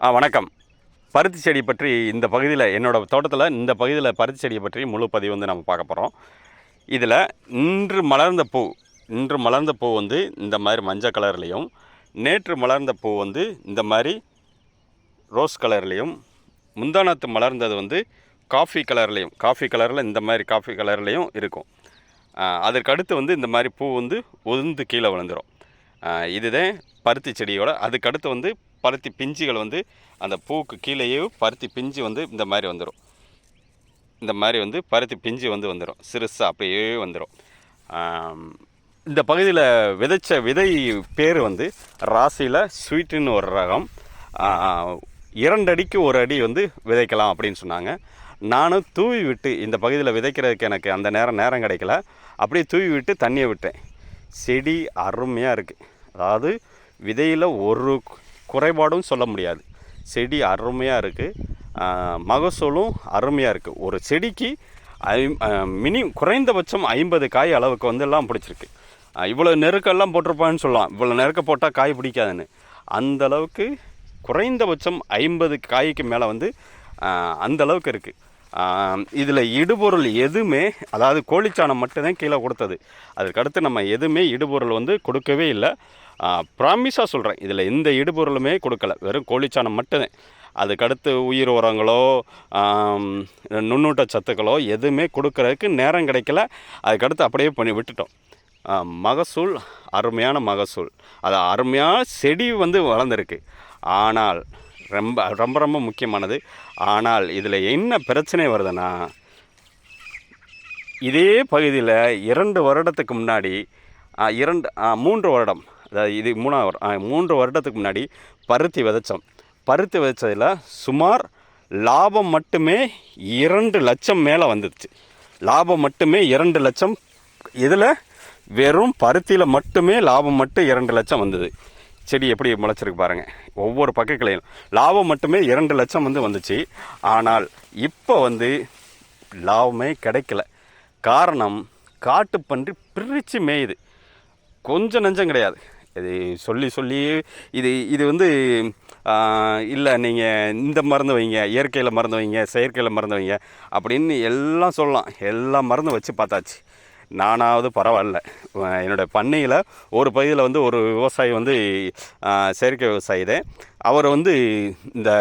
வணக்கம். பருத்தி செடி பற்றி இந்த பகுதியில் என்னோடய தோட்டத்தில் இந்த பகுதியில் பருத்தி செடியை பற்றி முழு பதிவு வந்து நம்ம பார்க்க போகிறோம். இதில் இன்று மலர்ந்த பூ வந்து இந்த மாதிரி மஞ்சள் கலர்லேயும், நேற்று மலர்ந்த பூ வந்து இந்த மாதிரி ரோஸ் கலர்லேயும், முந்தானத்து மலர்ந்தது வந்து காஃபி கலரில் இந்த மாதிரி காஃபி கலர்லேயும் இருக்கும். அதற்கு அடுத்து வந்து இந்த மாதிரி பூ வந்து உதிர்ந்து கீழே விழுந்துடும். இதுதான் பருத்தி செடியோட. அதுக்கடுத்து வந்து பருத்தி பிஞ்சுகள் வந்து அந்த பூவுக்கு கீழேயே பருத்தி பிஞ்சு வந்து இந்த மாதிரி வந்துடும். இந்த மாதிரி வந்து பருத்தி பிஞ்சு வந்துடும், சிறுசாக அப்படியே வந்துடும். இந்த பகுதியில் விதைச்ச விதை பேர் வந்து ராசியில் ஸ்வீட்டுன்னு ஒரு ரகம். 2 அடிக்கு 1 அடி வந்து விதைக்கலாம் அப்படின்னு சொன்னாங்க. நானும் தூவி விட்டு இந்த பகுதியில் விதைக்கிறதுக்கு எனக்கு அந்த நேரம் கிடைக்கல. அப்படியே தூவி விட்டு தண்ணியை விட்டேன். செடி அருமையாக இருக்குது. அதாவது விதையில் ஒரு குறைபாடும் சொல்ல முடியாது. செடி அருமையாக இருக்குது. மகசூலும் அருமையாக இருக்குது. ஒரு செடிக்கு குறைந்தபட்சம் 50 காய் அளவுக்கு வந்து எல்லாம் பிடிச்சிருக்கு. இவ்வளோ நெருக்கெல்லாம் போட்டிருப்பான்னு சொல்லலாம், இவ்வளோ நெருக்க போட்டால் காய் பிடிக்காதுன்னு. அந்தளவுக்கு குறைந்தபட்சம் 50 காய்க்கு மேலே வந்து அந்தளவுக்கு இருக்குது. இதில் இடுபொருள் எதுவுமே, அதாவது கோழிச்சாணம் மட்டும்தான் கீழே கொடுத்தது. அதுக்கடுத்து நம்ம எதுவுமே இடுபொருள் வந்து கொடுக்கவே இல்லை. ப்ராமிஸாக சொல்கிறேன், இதில் எந்த இடுபொருளுமே கொடுக்கல, வெறும் கோழிச்சாணம் மட்டும்தான். அதுக்கடுத்து உயிர் உரங்களோ நுண்ணூட்ட சத்துக்களோ எதுவுமே கொடுக்கறதுக்கு நேரம் கிடைக்கல. அதுக்கடுத்து அப்படியே பண்ணி விட்டுட்டோம். மகசூல் அருமையான மகசூல், அது அருமையான செடி வந்து வளர்ந்துருக்கு. ஆனால் ரொம்ப ரொம்ப ரொம்ப முக்கியமானது, ஆனால் இதில் என்ன பிரச்சனை வருதுன்னா, இதே பகுதியில் 2 வருடத்துக்கு முன்னாடி 3 வருடம், அதாவது இது 3 வருடத்துக்கு முன்னாடி பருத்தி விதைச்சதில் சுமார் லாபம் மட்டுமே 2 லட்சம் மேலே வந்துடுச்சு. லாபம் மட்டுமே 2 லட்சம். இதில் வெறும் பருத்தியில் மட்டுமே லாபம் மட்டும் 2 லட்சம் வந்தது. செடி எப்படி முளைச்சிருக்கு பாருங்கள். ஒவ்வொரு பக்கங்களையும் லாபம் மட்டுமே 2 லட்சம் வந்துச்சு. ஆனால் இப்போ வந்து லாபமே கிடைக்கல. காரணம், காட்டுப்பன்றி பிரித்து மேயுது. கொஞ்சம் நஞ்சம் கிடையாது. இது சொல்லி இது வந்து இல்லை, நீங்கள் இந்த மருந்து வைங்க, இயற்கையில் மருந்து வைங்க, செயற்கையில் மருந்து வைங்க அப்படின்னு எல்லாம் சொல்லலாம். எல்லா மருந்தும் வச்சு பார்த்தாச்சு. நானாவது பரவாயில்ல. என்னோடய பண்ணையில் ஒரு பகுதியில் வந்து ஒரு விவசாயி வந்து செயற்கை விவசாயி தான். அவர் வந்து இந்த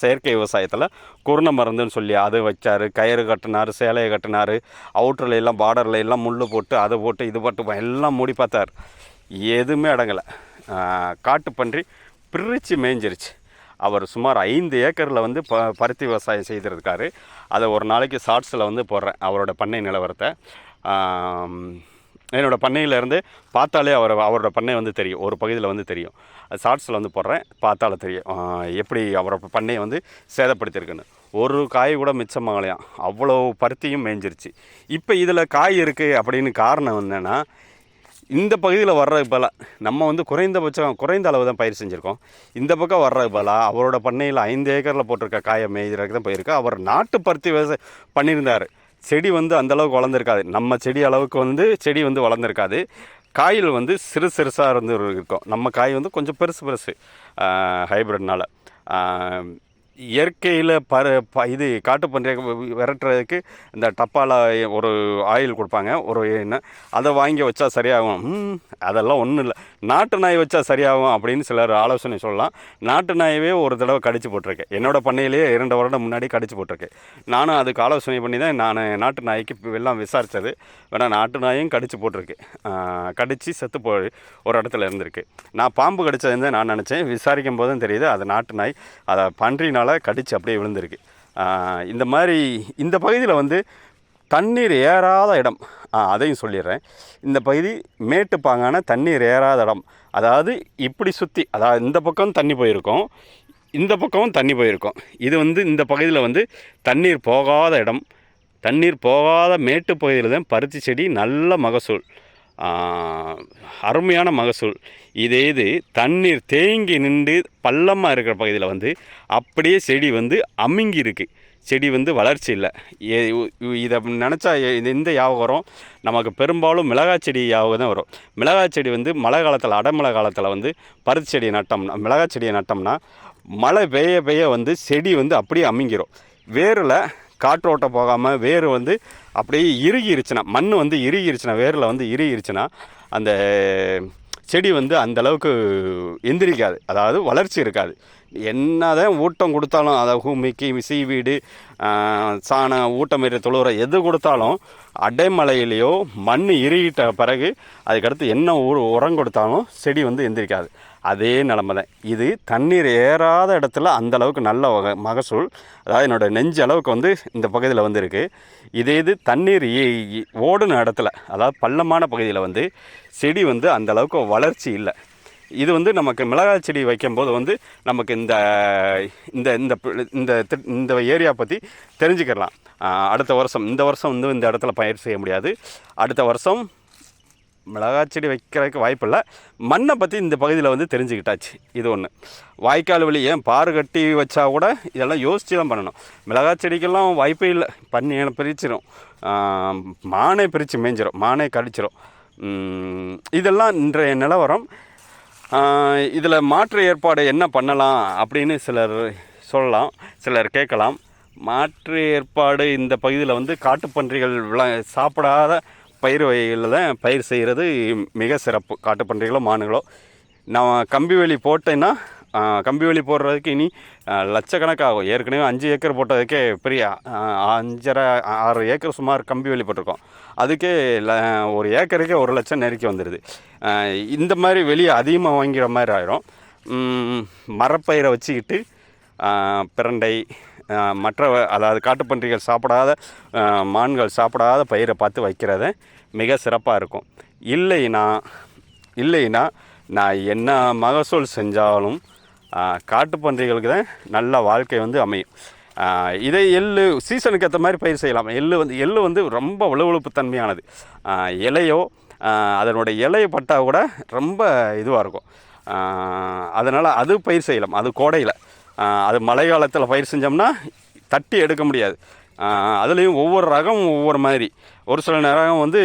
செயற்கை விவசாயத்தில் குருணை மருந்துன்னு சொல்லி அதை வச்சார். கயிறு கட்டினார், சேலையை கட்டினார், அவுட்டரில் எல்லாம் பார்டரில் எல்லாம் முள் போட்டு அதை போட்டு இது போட்டு எல்லாம் மூடி பார்த்தார். எதுவுமே அடங்கலை. காட்டுப்பன்றி பிரித்து மேய்ஞ்சிருச்சு. அவர் சுமார் 5 ஏக்கரில் வந்து பருத்தி விவசாயம் செய்திருக்காரு. அதை ஒரு நாளைக்கு ஷார்ட்ஸில் வந்து போடுறேன், அவரோட பண்ணை நிலவரத்தை. என்னோடய பண்ணையிலேருந்து பார்த்தாலே அவரோட பண்ணை வந்து தெரியும், ஒரு பகுதியில் வந்து தெரியும். அது ஷார்ட்ஸில் வந்து போடுறேன், பார்த்தாலே தெரியும் எப்படி அவரோட பண்ணையை வந்து சேதப்படுத்தியிருக்குன்னு. ஒரு காய் கூட மிச்சமாகலையாம், அவ்வளோ பருத்தியும் மேய்ஞ்சிருச்சு. இப்போ இதில் காய் இருக்குது அப்படின்னு காரணம் என்னென்னா, இந்த பகுதியில் வர்றது போல் நம்ம வந்து குறைந்த அளவு தான் பயிர் செஞ்சுருக்கோம். இந்த பக்கம் வர்றது போல் அவரோட பண்ணையில் 5 ஏக்கரில் போட்டிருக்க காயை மேய்கிறதுக்கு தான் போயிருக்கு. அவர் நாட்டு பருத்தி விவசாயம் பண்ணியிருந்தார். செடி வந்து அந்தளவுக்கு வளர்ந்துருக்காது, நம்ம செடி அளவுக்கு வந்து செடி வந்து வளர்ந்துருக்காது. காயில் வந்து சிறுசாக இருக்கும். நம்ம காய் வந்து கொஞ்சம் பெருசு ஹைப்ரிட்னால். இயற்கையில் இது காட்டுப்பன்றியை விரட்டுறதுக்கு இந்த டப்பாவில் ஒரு ஆயில் கொடுப்பாங்க, ஒரு எண்ணெய், அதை வாங்கி வச்சா சரியாகும். அதெல்லாம் ஒன்றும் இல்லை, நாட்டு நாய் வச்சா சரியாகும் அப்படின்னு சிலர் ஆலோசனை சொல்லலாம். நாட்டு நாயவே ஒரு தடவை கடிச்சு போட்டிருக்கேன். என்னோடய பண்ணையிலேயே 2 வருடம் முன்னாடி கடிச்சு போட்டிருக்கேன். நானும் அதுக்கு ஆலோசனை பண்ணி தான் நான் நாட்டு நாய்க்கு எல்லாம் விசாரித்தது. வேணா நாட்டு நாயும் கடிச்சு போட்டிருக்கு. கடித்து செத்து போய் ஒரு இடத்துல இருந்திருக்கு. நான் பாம்பு கடிச்சதுன்னு தான் நான் நினச்சேன். விசாரிக்கும் போதும் தெரியுது அது நாட்டு நாய். அதை பன்றினால் கடிச்சு அப்படியே விழுந்திருக்கு. இந்த மாதிரி இந்த பகுதியில் வந்து தண்ணீர் ஏறாத இடம், அதையும் சொல்லிடுறேன். இந்த பகுதி மேட்டுப்பாங்கான தண்ணீர் ஏறாத இடம். அதாவது இப்படி சுற்றி, அதாவது இந்த பக்கம் தண்ணி போயிருக்கும், இந்த பக்கமும் தண்ணி போயிருக்கும். இது வந்து இந்த பகுதியில் வந்து தண்ணீர் போகாத இடம். தண்ணீர் போகாத மேட்டு பகுதியில் தான் பருத்தி செடி நல்ல மகசூல், அருமையான மகசூல். இது தண்ணீர் தேங்கி நின்று பள்ளமாக இருக்கிற பகுதியில் வந்து அப்படியே செடி வந்து அமுங்கி இருக்குது. செடி வந்து வளர்ச்சி இல்லை. இதை நினச்சா இந்த ஞாபகம் வரும் நமக்கு. பெரும்பாலும் மிளகாய் செடி ஞாபகம் தான் வரும். மிளகாய் செடி வந்து மழை காலத்தில், அடமழை காலத்தில் வந்து பருத்தி செடியை நட்டோம்னா, மிளகாய் செடியை நட்டோம்னா மழை பெய்ய பெய்ய வந்து செடி வந்து அப்படியே அமுங்கிரும். வேரில் காற்றோட்டம் போகாமல் வேர் வந்து அப்படியே இறுகிருச்சுன்னா, மண் வந்து இறுகிருச்சுன்னா, வேரில் வந்து இறுகிருச்சுன்னா அந்த செடி வந்து அந்தளவுக்கு எந்திரிக்காது, அதாவது வளர்ச்சி இருக்காது. என்னதான் ஊட்டம் கொடுத்தாலும், அதை ஹூமிக்கு சீவீடு சாணம் ஊட்டமீற தொழுவுற எது கொடுத்தாலும் அடைமழையிலையோ மண் இறுகிட்ட பிறகு அதுக்கடுத்து என்ன உரம் கொடுத்தாலும் செடி வந்து எந்திரிக்காது. அதே நிலமை தான் இது. தண்ணீர் ஏறாத இடத்துல அந்தளவுக்கு நல்ல மகசூல், அதாவது என்னோடய நெஞ்சு அளவுக்கு வந்து இந்த பகுதியில் வந்து இருக்குது. இது தண்ணீர் ஓடுன இடத்துல, அதாவது பள்ளமான பகுதியில் வந்து செடி வந்து அந்தளவுக்கு வளர்ச்சி இல்லை. இது வந்து நமக்கு மிளகாய் செடி வைக்கும்போது வந்து நமக்கு இந்த இந்த இந்த இந்த ஏரியா பற்றி தெரிஞ்சுக்கலாம். அடுத்த வருஷம், இந்த வருஷம் வந்து இந்த இடத்துல பயிர் செய்ய முடியாது, அடுத்த வருஷம் மிளகாய் செடி வைக்கிறதுக்கு வாய்ப்பில்லை. மண்ணை பற்றி இந்த பகுதியில் வந்து தெரிஞ்சுக்கிட்டாச்சு. இது ஒன்று. வாய்க்கால் வழி ஏன் பாரு கட்டி வச்சா கூட இதெல்லாம் யோசித்து தான் பண்ணணும். மிளகாய் செடிக்கெல்லாம் வாய்ப்பே இல்லை. பன்னியை பிரிச்சிடும், மானை பிரித்து மேய்ஞ்சிரும், மானை கடிச்சிடும். இதெல்லாம் இன்றைய நிலவரம். இதில் மாற்று ஏற்பாடு என்ன பண்ணலாம் அப்படின்னு சிலர் சொல்லலாம், சிலர் கேட்கலாம். மாற்று ஏற்பாடு இந்த பகுதியில் வந்து காட்டுப்பன்றிகள் சாப்பிடாத பயிர் வகைகளில் தான் பயிர் செய்கிறது மிக சிறப்பு. காட்டுப்பன்றிகளோ மானுகளோ நான் கம்பி வேலி போட்டேன்னா, கம்பி வேலி போடுறதுக்கு இனி லட்சக்கணக்காகும். ஏற்கனவே 5 ஏக்கர் போட்டதுக்கே பெரிய 5.5-6 ஏக்கர் சுமார் கம்பி வேலி போட்டிருக்கோம். அதுக்கே ஒரு ஏக்கருக்கே 1 லட்சம் நெருக்கி வந்துடுது. இந்த மாதிரி வெளியே அதிகமாக வாங்கிற மாதிரி ஆயிரும். மரப்பயிரை வச்சுக்கிட்டு பிரண்டை மற்ற, அதாவது காட்டுப்பன்றிகள் சாப்பிடாத மான்கள் சாப்பிடாத பயிரை பார்த்து வைக்கிறத மிக சிறப்பாக இருக்கும். இல்லைன்னா நான் என்ன மகசூல் செஞ்சாலும் காட்டுப்பன்றிகளுக்கு தான் நல்ல வாழ்க்கை வந்து அமையும். இதை எள்ளு சீசனுக்கு ஏற்ற மாதிரி பயிர் செய்யலாம். எள்ளு வந்து ரொம்ப வலுவழுப்பு தன்மையானது. இலையோ அதனுடைய இலையை பட்டால் கூட ரொம்ப இதுவாக இருக்கும். அதனால் அது பயிர் செய்யலாம். அது கோடையில். அது மழை காலத்தில் பயிர் செஞ்சோம்னா தட்டி எடுக்க முடியாது. அதுலேயும் ஒவ்வொரு ரகம் ஒவ்வொரு மாதிரி. ஒரு சில ரகம் வந்து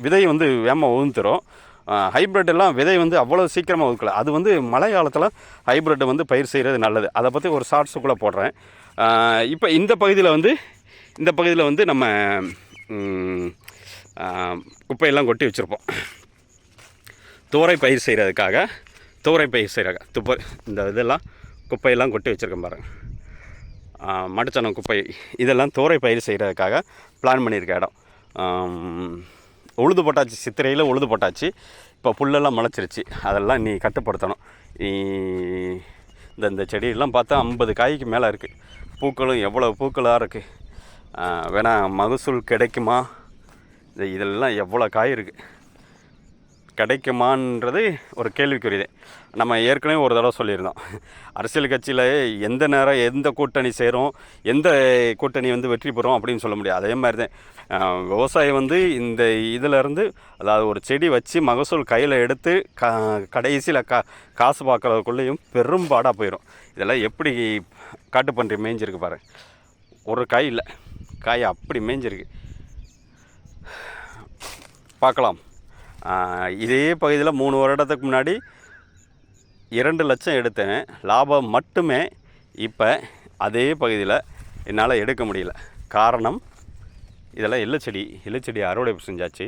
விதை வந்து வேகமாக உதுந்துடும். ஹைப்ரிட் எல்லாம் விதை வந்து அவ்வளோ சீக்கிரமாக ஒதுக்கல. அது வந்து மழை காலத்தில் ஹைப்ரிட் வந்து பயிர் செய்கிறது நல்லது. அதை பற்றி ஒரு ஷார்ட்ஸுக்குள்ளே போடுறேன். இப்போ இந்த பகுதியில் வந்து நம்ம குப்பையெல்லாம் கொட்டி வச்சுருப்போம். தோரை பயிர் செய்கிறாங்க. இந்த இதெல்லாம் குப்பையெல்லாம் கொட்டி வச்சுருக்கேன் பாருங்கள். மடுச்சனம் குப்பை இதெல்லாம் தோரை பயிர் செய்கிறதுக்காக பிளான் பண்ணியிருக்க இடம். உழுது போட்டாச்சு, சித்திரையில் உழுது போட்டாச்சு. இப்போ புல்லெல்லாம் முளைச்சிருச்சு. அதெல்லாம் நீ கட்டுப்படுத்தணும். இந்த செடியெல்லாம் பார்த்தா 50 காய்க்கு மேலே இருக்குது. பூக்களும் எவ்வளோ பூக்களாக இருக்குது. வேணால் மகசூல் கிடைக்குமா? இதெல்லாம் எவ்வளோ காய் இருக்குது, கிடைக்குமான்றது ஒரு கேள்விக்குரியது. நம்ம ஏற்கனவே ஒரு தடவை சொல்லியிருந்தோம், அரசியல் கட்சியில் எந்த நேரம் எந்த கூட்டணி சேரும், எந்த கூட்டணி வந்து வெற்றி பெறும் அப்படின்னு சொல்ல முடியாது. அதே மாதிரி தான் விவசாயம் வந்து இந்த இதிலேருந்து, அதாவது ஒரு செடி வச்சு மகசூல் கையில் எடுத்து கடைசியில் காசு பார்க்குறதுக்குள்ளேயும் பெரும்பாடாக போயிடும். இதெல்லாம் எப்படி காட்டுப்பன்றி மேய்ஞ்சிருக்கு பாரு. ஒரு காய் இல்லை, காய் அப்படி மேய்ஞ்சிருக்கு. பார்க்கலாம். இதே பகுதியில் 3 வருடத்துக்கு முன்னாடி 2 லட்சம் எடுத்தேன் லாபம் மட்டுமே. இப்போ அதே பகுதியில் என்னால் எடுக்க முடியல. காரணம், இதெல்லாம் எள்ளுச்செடி அறுவடை செஞ்சாச்சு.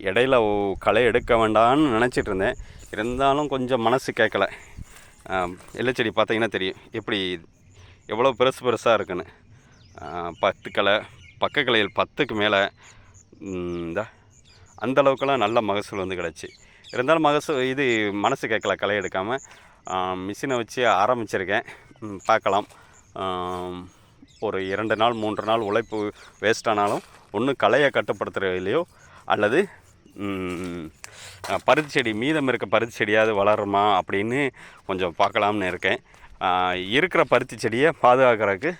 இடையில களை எடுக்க வேண்டாம்னு நினச்சிட்டு இருந்தேன். இருந்தாலும் கொஞ்சம் மனசு கேட்கல. எள்ளுச்செடி பார்த்தீங்கன்னா தெரியும் எப்படி எவ்வளோ பெருசாக இருக்குன்னு. 10 களை, பக்க கிளையில் 10க்கு மேலே. அந்தளவுக்கெல்லாம் நல்ல மகசூல் வந்து கிடச்சி. இருந்தாலும் இது மனசு கேட்கல, களை எடுக்காமல் மிஷினை வச்சு ஆரம்பிச்சிருக்கேன். பார்க்கலாம். ஒரு 2 நாள் 3 நாள் உழைப்பு வேஸ்ட்டானாலும் ஒன்று களையை கட்டுப்படுத்துகிறதுலையோ அல்லது பருத்தி செடி மீதம் இருக்க பருத்தி செடியாவது வளருமா அப்படின்னு கொஞ்சம் பார்க்கலாம்னு இருக்கேன். இருக்கிற பருத்தி செடியை பாதுகாக்கிறதுக்கு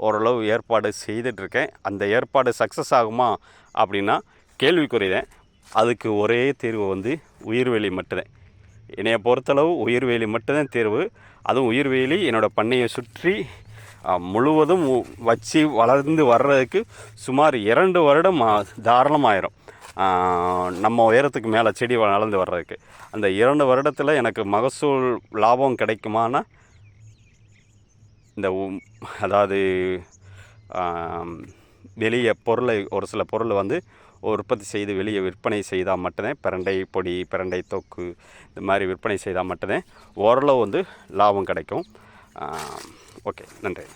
ஓரளவு ஏற்பாடு செய்துட்ருக்கேன். அந்த ஏற்பாடு சக்ஸஸ் ஆகுமா அப்படின்னா கேள்விக்குறியேன். அதுக்கு ஒரே தீர்வு வந்து உயிர்வேலி மட்டும்தான். என்னையை பொறுத்தளவு உயிர்வேலி மட்டும்தான் தீர்வு. அதுவும் உயிர்வேலி என்னோடய பண்ணையை சுற்றி முழுவதும் வச்சு வளர்ந்து வர்றதுக்கு சுமார் 2 வருடம் தாராளமாயிரும். நம்ம உயரத்துக்கு மேலே செடி வளர்ந்து வர்றதுக்கு. அந்த 2 வருடத்தில் எனக்கு மகசூல் லாபம் கிடைக்குமானா இந்த அதாவது வெளியே பொருளை ஒரு சில பொருள் வந்து உற்பத்தி செய்து வெளியே விற்பனை செய்தால் மட்டும்தான், பிரண்டை பொடி, பிரண்டை தொக்கு இந்த மாதிரி விற்பனை செய்தால் மட்டும்தான் ஓரளவு வந்து லாபம் கிடைக்கும். ஓகே, நன்றி.